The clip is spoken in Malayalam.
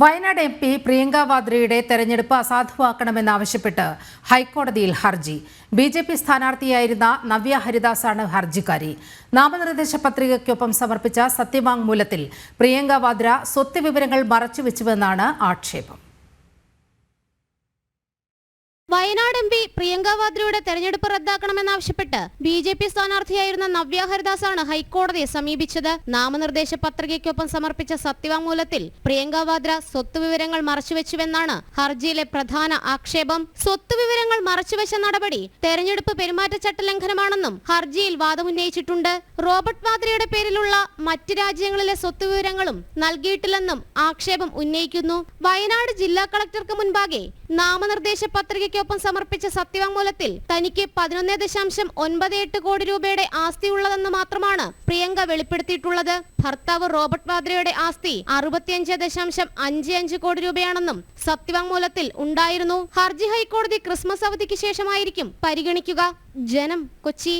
വയനാട് MP പ്രിയങ്ക വാദ്രയുടെ തെരഞ്ഞെടുപ്പ് അസാധുവാക്കണമെന്നാവശ്യപ്പെട്ട് ഹൈക്കോടതിയിൽ ഹർജി. BJP സ്ഥാനാർത്ഥിയായിരുന്ന നവ്യ ഹരിദാസാണ് ഹർജിക്കാരി. നാമനിർദ്ദേശ പത്രികയ്ക്കൊപ്പം സമർപ്പിച്ച സത്യവാങ്മൂലത്തിൽ പ്രിയങ്ക വാദ്ര സ്വത്ത് വിവരങ്ങൾ മറച്ചുവെച്ചുവെന്നാണ് ആക്ഷേപം. വയനാട് MP പ്രിയങ്ക വാദ്രയുടെ തെരഞ്ഞെടുപ്പ് റദ്ദാക്കണമെന്നാവശ്യപ്പെട്ട് BJP സ്ഥാനാർത്ഥിയായിരുന്ന നവ്യ ഹരിദാസാണ് ഹൈക്കോടതിയെ സമീപിച്ചത്. നാമനിർദ്ദേശ പത്രികയ്ക്കൊപ്പം സമർപ്പിച്ച സത്യവാങ്മൂലത്തിൽ പ്രിയങ്ക വാദ്ര സ്വത്ത് വിവരങ്ങൾ മറച്ചുവെച്ചുവെന്നാണ് ഹർജിയിലെ പ്രധാന ആക്ഷേപം. സ്വത്ത് വിവരങ്ങൾ മറച്ചുവെച്ച നടപടി തെരഞ്ഞെടുപ്പ് പെരുമാറ്റച്ചട്ട ലംഘനമാണെന്നും ഹർജിയിൽ വാദമുന്നയിച്ചിട്ടുണ്ട്. റോബർട്ട് വാദ്രയുടെ പേരിലുള്ള മറ്റ് രാജ്യങ്ങളിലെ സ്വത്ത് വിവരങ്ങളും നൽകിയിട്ടില്ലെന്നും ആക്ഷേപം ഉന്നയിക്കുന്നു. വയനാട് ജില്ലാ കളക്ടർക്ക് മുൻപാകെ നാമനിർദ്ദേശ പത്രികയ്ക്കൊപ്പം സമർപ്പിച്ച സത്യവാങ്മൂലത്തിൽ തനിക്ക് 11.98 കോടി രൂപയുടെ ആസ്തി ഉള്ളതെന്ന് മാത്രമാണ് പ്രിയങ്ക വെളിപ്പെടുത്തിയിട്ടുള്ളത്. ഭർത്താവ് റോബർട്ട് വാദ്രയുടെ ആസ്തി 65.55 കോടി രൂപയാണെന്നും സത്യവാങ്മൂലത്തിൽ ഉണ്ടായിരുന്നു. ഹർജി ഹൈക്കോടതി ക്രിസ്മസ് അവധിക്ക് ശേഷമായിരിക്കും പരിഗണിക്കുക. ജനം, കൊച്ചി.